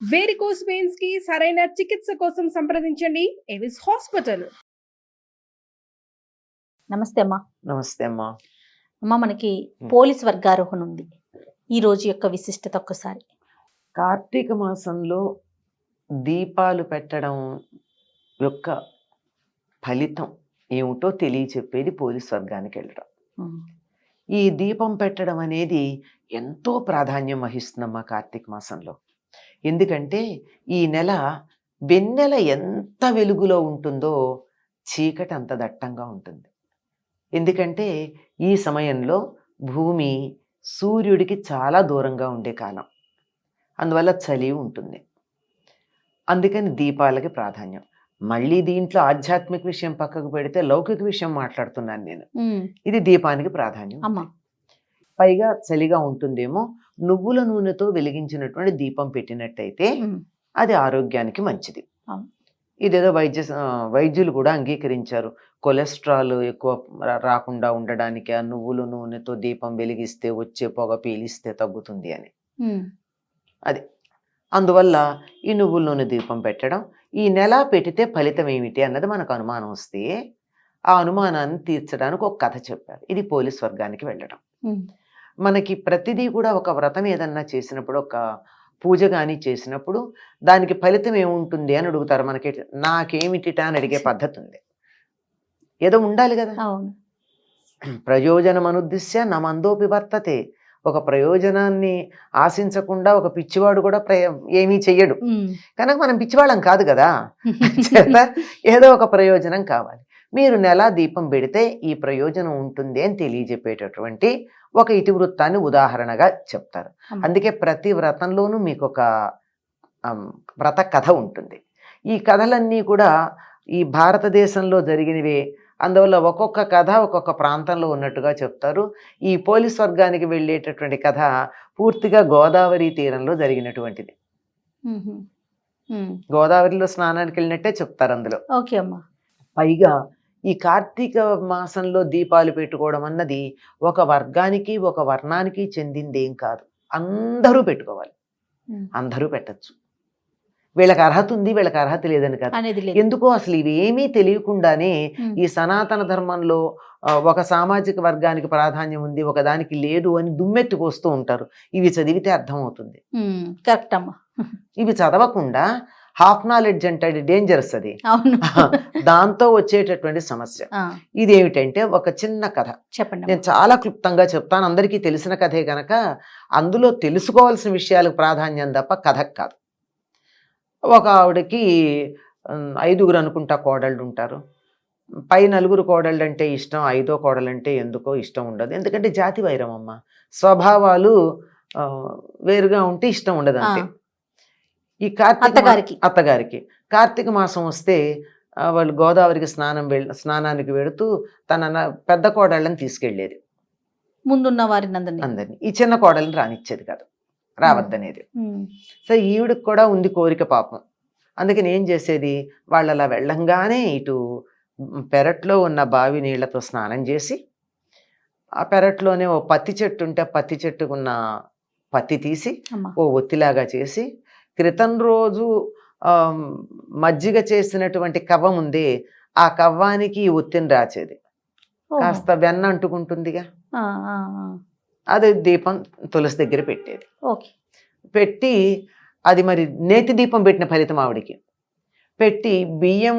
Varicose veins కి సరైన చికిత్స కోసం సంప్రదించండి ఎవిస్ హాస్పిటల్. నమస్తే అమ్మా. నమస్తే అమ్మా. అమ్మా, మనకి పోలీస్ వర్గారోహణ ఉంది. ఈ రోజు యొక్క విశిష్టత ఒక్కసారి. కార్తీక మాసంలో దీపాలు పెట్టడం యొక్క ఫలితం ఏమిటో తెలియచెప్పేది పోలీస్ వర్గానికి వెళ్ళడం. ఈ దీపం పెట్టడం అనేది ఎంతో ప్రాధాన్యం వహిస్తుందమ్మా కార్తీక మాసంలో. ఎందుకంటే ఈ నెల వెన్నెల ఎంత వెలుగులో ఉంటుందో చీకటి అంత దట్టంగా ఉంటుంది. ఎందుకంటే ఈ సమయంలో భూమి సూర్యుడికి చాలా దూరంగా ఉండే కాలం, అందువల్ల చలి ఉంటుంది. అందుకని దీపాలకి ప్రాధాన్యం. మళ్ళీ దీంట్లో ఆధ్యాత్మిక విషయం పక్కకు పెడితే లౌకిక విషయం మాట్లాడుతున్నాను నేను. ఇది దీపానికి ప్రాధాన్యం. పైగా చలిగా ఉంటుందేమో, నువ్వుల నూనెతో వెలిగించినటువంటి దీపం పెట్టినట్టయితే అది ఆరోగ్యానికి మంచిది. ఇదేదో వైద్యులు కూడా అంగీకరించారు. కొలెస్ట్రాల్ ఎక్కువ రాకుండా ఉండడానికి ఆ నువ్వుల నూనెతో దీపం వెలిగిస్తే వచ్చే పొగ పీలిస్తే తగ్గుతుంది అని. అది అందువల్ల ఈ నువ్వుల నూనె దీపం పెట్టడం, ఈ నెల పెడితే ఫలితం ఏమిటి అన్నది మనకు అనుమానం వస్తే ఆ అనుమానాన్ని తీర్చడానికి ఒక కథ చెప్పారు. ఇది పోలీస్ వర్గానికి వెళ్ళడం. మనకి ప్రతిదీ కూడా ఒక వ్రతం ఏదన్నా చేసినప్పుడు, ఒక పూజ కానీ చేసినప్పుడు దానికి ఫలితం ఏముంటుంది అని అడుగుతారు. మనకి నాకేమిటిటా అని అడిగే పద్ధతి ఉంది. ఏదో ఉండాలి కదా. ప్రయోజనం అనుద్దిశ్య నమందోపి వర్తతే. ఒక ప్రయోజనాన్ని ఆశించకుండా ఒక పిచ్చివాడు కూడా ఏమీ చెయ్యడు. కనుక మనం పిచ్చివాళ్ళం కాదు కదా. ఏదో ఒక ప్రయోజనం కావాలి. మీరు నెల దీపం పెడితే ఈ ప్రయోజనం ఉంటుంది అని తెలియజెప్పేటటువంటి ఒక ఇతివృత్తాన్ని ఉదాహరణగా చెప్తారు. అందుకే ప్రతి వ్రతంలోనూ మీకు ఒక వ్రత కథ ఉంటుంది. ఈ కథలన్నీ కూడా ఈ భారతదేశంలో జరిగినవే. అందువల్ల ఒక్కొక్క కథ ఒక్కొక్క ప్రాంతంలో ఉన్నట్టుగా చెప్తారు. ఈ పోలీస్ వర్గానికి వెళ్ళేటటువంటి కథ పూర్తిగా గోదావరి తీరంలో జరిగినటువంటిది. గోదావరిలో స్నానానికి వెళ్ళినట్టే చెప్తారు అందులో. పైగా ఈ కార్తీక మాసంలో దీపాలు పెట్టుకోవడం అన్నది ఒక వర్గానికి ఒక వర్ణానికి చెందిందేం కాదు. అందరూ పెట్టుకోవాలి, అందరూ పెట్టచ్చు. వీళ్ళకి అర్హత ఉంది, వీళ్ళకి అర్హత లేదని కాదు. ఎందుకో అసలు ఇవేమీ తెలియకుండానే ఈ సనాతన ధర్మంలో ఒక సామాజిక వర్గానికి ప్రాధాన్యం ఉంది, ఒక దానికి లేదు అని దుమ్మెత్తుకొస్తూ ఉంటారు. ఇవి చదివితే అర్థమవుతుంది. కరెక్ట్ అమ్మా. ఇవి చదవకుండా హాఫ్ నాలెడ్జ్ అంటే డేంజరస్. అది దాంతో వచ్చేటటువంటి సమస్య. ఇదేమిటంటే ఒక చిన్న కథ చెప్పండి. నేను చాలా క్లుప్తంగా చెప్తాను, అందరికీ తెలిసిన కథే కనుక అందులో తెలుసుకోవాల్సిన విషయాలకు ప్రాధాన్యం తప్ప కథకు కాదు. ఒక ఆవిడకి 5 అనుకుంటా కోడళ్ళు ఉంటారు. పై 4 కోడళ్ళు అంటే ఇష్టం, 5వ కోడలంటే ఎందుకో ఇష్టం ఉండదు. ఎందుకంటే జాతి వైరం అమ్మ, స్వభావాలు వేరుగా ఉంటే ఇష్టం ఉండదు అంతే. ఈ అత్తగారికి కార్తీక మాసం వస్తే వాళ్ళు గోదావరికి స్నానానికి వెళుతూ తన పెద్ద కోడళ్ళని తీసుకెళ్లేది, ముందున్న వారిని అందరినీ. ఈ చిన్న కోడల్ని రానిచ్చేది కాదు, రావద్దనేది. సో ఈవిడికి కూడా ఉంది కోరిక పాపం. అందుకని ఏం చేసేది, వాళ్ళు అలా వెళ్ళంగానే ఇటు పెరట్లో ఉన్న బావి నీళ్లతో స్నానం చేసి, ఆ పెరట్లోనే ఓ పత్తి చెట్టు ఉంటే పత్తి చెట్టుకున్న పత్తి తీసి ఓ ఒత్తిలాగా చేసి, క్రితం రోజు మజ్జిగ చేసినటువంటి కవ్వం ఉంది, ఆ కవ్వానికి ఈ ఒత్తిని రాచేది. కాస్త వెన్న అంటుకుంటుందిగా, అది దీపం తులసి దగ్గర పెట్టేది. పెట్టి అది మరి నేతి దీపం పెట్టిన ఫలితం ఆవిడికి. పెట్టి బియ్యం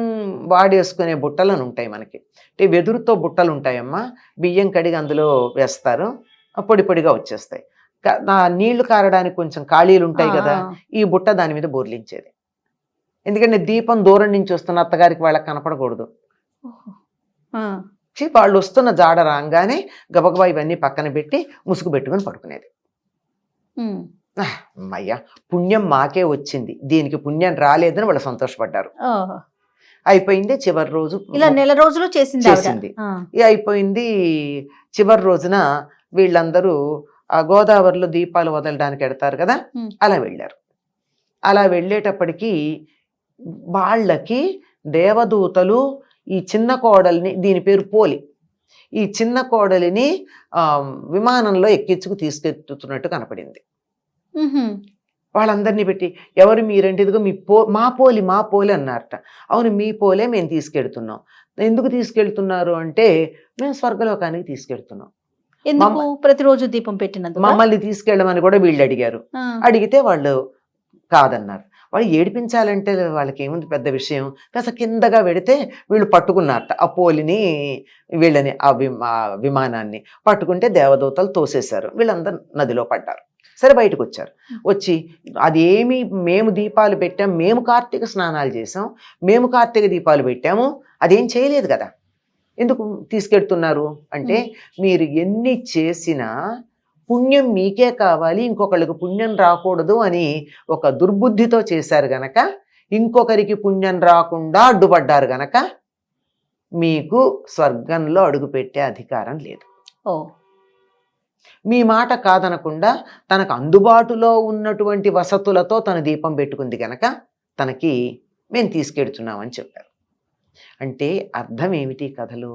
వాడేసుకునే బుట్టలను ఉంటాయి మనకి, అంటే వెదురుతో బుట్టలు ఉంటాయమ్మా. బియ్యం కడిగి అందులో వేస్తారు, పొడి పొడిగా వచ్చేస్తాయి. నీళ్లు కారడానికి కొంచెం ఖాళీలు ఉంటాయి కదా, ఈ బుట్ట దాని మీద బోర్లించేది. ఎందుకంటే దీపం దూరం నుంచి వస్తున్న అత్తగారికి వాళ్ళకి కనపడకూడదు. వాళ్ళు వస్తున్న జాడ రాగానే గబగబా ఇవన్నీ పక్కన పెట్టి ముసుగు పెట్టుకుని పడుకునేది. అమ్మయ్యా, పుణ్యం మాకే వచ్చింది, దీనికి పుణ్యం రాలేదని వాళ్ళు సంతోషపడ్డారు. అయిపోయింది. చివరి రోజు నెల రోజులు చేసింది. అయిపోయింది. చివరి రోజున వీళ్ళందరూ ఆ గోదావరిలో దీపాలు వదలడానికి వెడతారు కదా, అలా వెళ్ళారు. అలా వెళ్ళేటప్పటికీ వాళ్ళకి దేవదూతలు ఈ చిన్న కోడల్ని, దీని పేరు పోలి, ఈ చిన్న కోడలిని విమానంలో ఎక్కించుకు తీసుకెళ్తున్నట్టు కనపడింది. వాళ్ళందరినీ పెట్టి ఎవరు మీరంటే ఇదిగో మా పోలి అన్నారట. అవును మీ పోలే మేము తీసుకెళ్తున్నాం. ఎందుకు తీసుకెళ్తున్నారు అంటే మేము స్వర్గలోకానికి తీసుకెళ్తున్నాం. ఎందుకు ప్రతిరోజు దీపం పెట్టినందుకు? మమ్మల్ని తీసుకెళ్ళమని కూడా వీళ్ళు అడిగారు. అడిగితే వాళ్ళు కాదన్నారు. వాళ్ళు ఏడిపించాలంటే వాళ్ళకి ఏముంది పెద్ద విషయం. కాస్త కిందగా పెడితే వీళ్ళు పట్టుకున్నారట ఆ పోలిని, వీళ్ళని ఆ విమానాన్ని పట్టుకుంటే దేవదూతలు తోసేశారు. వీళ్ళందరూ నదిలో పడ్డారు. సరే బయటకు వచ్చారు. వచ్చి అదేమి మేము దీపాలు పెట్టాం, మేము కార్తీక స్నానాలు చేసాం, మేము కార్తీక దీపాలు పెట్టాము, అదేం చేయలేదు కదా, ఎందుకు తీసుకెడుతున్నారు అంటే మీరు ఎన్ని చేసినా పుణ్యం మీకే కావాలి, ఇంకొకళ్ళకి పుణ్యం రాకూడదు అని ఒక దుర్బుద్ధితో చేశారు గనక, ఇంకొకరికి పుణ్యం రాకుండా అడ్డుపడ్డారు గనక మీకు స్వర్గంలో అడుగుపెట్టే అధికారం లేదు. మీ మాట కాదనకుండా తనకు అందుబాటులో ఉన్నటువంటి వసతులతో తన దీపం పెట్టుకుంది గనక తనకి మేము తీసుకెడుతున్నామని చెప్పారు. అంటే అర్థం ఏమిటి కథలు?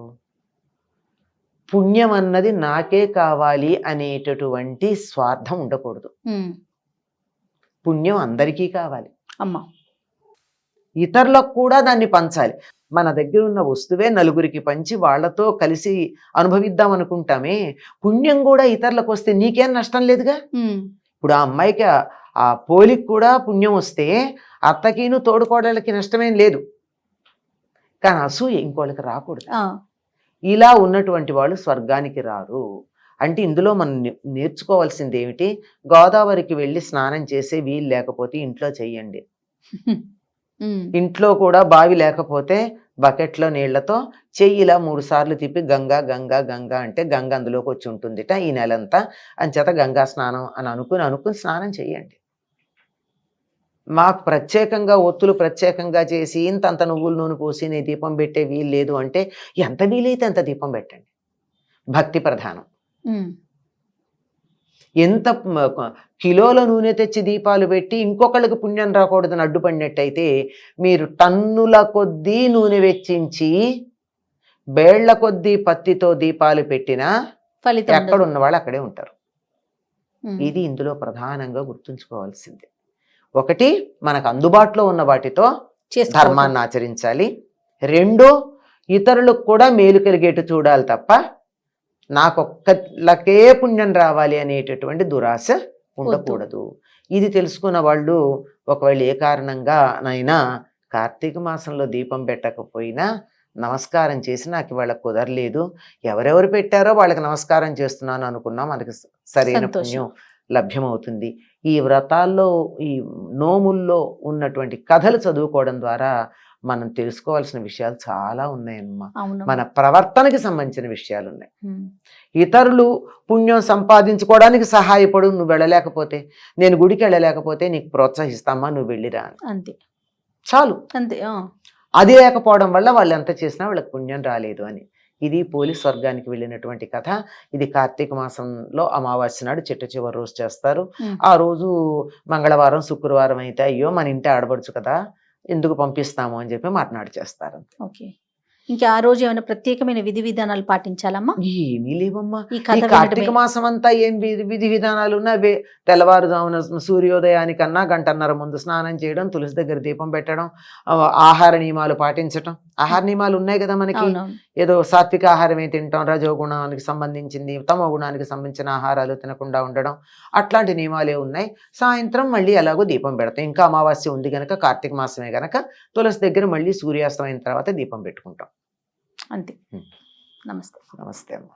పుణ్యం అన్నది నాకే కావాలి అనేటటువంటి స్వార్థం ఉండకూడదు. పుణ్యం అందరికీ కావాలి అమ్మా, ఇతరులకు కూడా దాన్ని పంచాలి. మన దగ్గర ఉన్న వస్తువే నలుగురికి పంచి వాళ్లతో కలిసి అనుభవిద్దాం అనుకుంటామే, పుణ్యం కూడా ఇతరులకు వస్తే నీకేం నష్టం లేదుగా. ఇప్పుడు ఆ అమ్మాయికి ఆ పోలికి కూడా పుణ్యం వస్తే అత్తకిను తోడుకోడలకి నష్టమేం లేదు, కానీ అసూయ ఇంకోళ్ళకి రాకూడదు. ఇలా ఉన్నటువంటి వాళ్ళు స్వర్గానికి రారు. అంటే ఇందులో మనం నేర్చుకోవాల్సింది ఏమిటి? గోదావరికి వెళ్ళి స్నానం చేసే వీలు లేకపోతే ఇంట్లో చెయ్యండి. ఇంట్లో కూడా బావి లేకపోతే బకెట్లో నీళ్లతో చెయ్యిలా 3 సార్లు తిప్పి గంగా గంగా గంగా అంటే గంగ అందులోకి వచ్చి ఉంటుందిట ఈ నెలంతా. అంచేత గంగా స్నానం అని అనుకుని స్నానం చెయ్యండి. మాకు ప్రత్యేకంగా ఒత్తులు ప్రత్యేకంగా చేసి ఇంతంత నువ్వుల నూనె పోసి నీ దీపం పెట్టే వీలు లేదు అంటే ఎంత వీలైతే అంత దీపం పెట్టండి. భక్తి ప్రధానం. ఎంత కిలోల నూనె తెచ్చి దీపాలు పెట్టి ఇంకొకళ్ళకి పుణ్యం రాకూడదని అడ్డుపడినట్టయితే మీరు టన్నుల కొద్దీ నూనె వెచ్చించి బేళ్ల కొద్దీ పత్తితో దీపాలు పెట్టినా ఎక్కడున్న వాళ్ళు అక్కడే ఉంటారు. ఇది ఇందులో ప్రధానంగా గుర్తుంచుకోవాల్సింది. ఒకటి, మనకు అందుబాటులో ఉన్న వాటితో ధర్మాన్ని ఆచరించాలి. 2, ఇతరులకు కూడా మేలు కలిగేటు చూడాలి తప్ప నాకొక్కలకే పుణ్యం రావాలి అనేటటువంటి దురాశ ఉండకూడదు. ఇది తెలుసుకున్న వాళ్ళు ఒకవేళ ఏ కారణంగా నైనా కార్తీక మాసంలో దీపం పెట్టకపోయినా నమస్కారం చేసి నాకు ఇవాళ కుదరలేదు, ఎవరెవరు పెట్టారో వాళ్ళకి నమస్కారం చేస్తున్నాను అనుకున్నా మనకి సరైన పుణ్యం లభ్యమవుతుంది. ఈ వ్రతాల్లో ఈ నోముల్లో ఉన్నటువంటి కథలు చదువుకోవడం ద్వారా మనం తెలుసుకోవాల్సిన విషయాలు చాలా ఉన్నాయమ్మా. మన ప్రవర్తనకి సంబంధించిన విషయాలు ఉన్నాయి. ఇతరులు పుణ్యం సంపాదించుకోవడానికి సహాయపడు, నువ్వు వెళ్ళలేకపోతే, నేను గుడికి వెళ్ళలేకపోతే నీకు ప్రోత్సహిస్తామా, నువ్వు వెళ్ళిరా అంతే, చాలు అంతే. అది లేకపోవడం వల్ల వాళ్ళు ఎంత చేసినా వాళ్ళకి పుణ్యం రాలేదు అని. ఇది పోలీస్ స్వర్గానికి వెళ్ళినటువంటి కథ. ఇది కార్తీక మాసంలో అమావాస్య నాడు చివరి రోజు చేస్తారు. ఆ రోజు మంగళవారం శుక్రవారం అయితే అయ్యో మన ఇంటి ఆడబడుచు కదా ఎందుకు పంపిస్తాము అని చెప్పి మాట్లాడి చేస్తారు. ఓకే, ఇంకా ఆ రోజు ఏమైనా ప్రత్యేకమైన విధి విధానాలు పాటించాలమ్మా? ఏమీ లేవమ్మా. ఈ కార్తీక మాసం అంతా ఏం విధి విధానాలు ఉన్నాయి? తెల్లవారుజామున సూర్యోదయానికన్నా 1.5 గంటల ముందు స్నానం చేయడం, తులసి దగ్గర దీపం పెట్టడం, ఆహార నియమాలు పాటించటం. ఆహార నియమాలు ఉన్నాయి కదా మనకి, ఏదో సాత్విక ఆహారమే తింటాం, రజోగుణానికి సంబంధించింది తమో గుణానికి సంబంధించిన ఆహారాలు తినకుండా ఉండడం, అట్లాంటి నియమాలే ఉన్నాయి. సాయంత్రం మళ్ళీ ఎలాగో దీపం పెడతాం. ఇంకా అమావాస్య ఉంది కనుక, కార్తీక మాసమే కనుక తులసి దగ్గర మళ్ళీ సూర్యాస్తమైన తర్వాత దీపం పెట్టుకుంటాం. అంతే. నమస్తే. నమస్తే అమ్మా.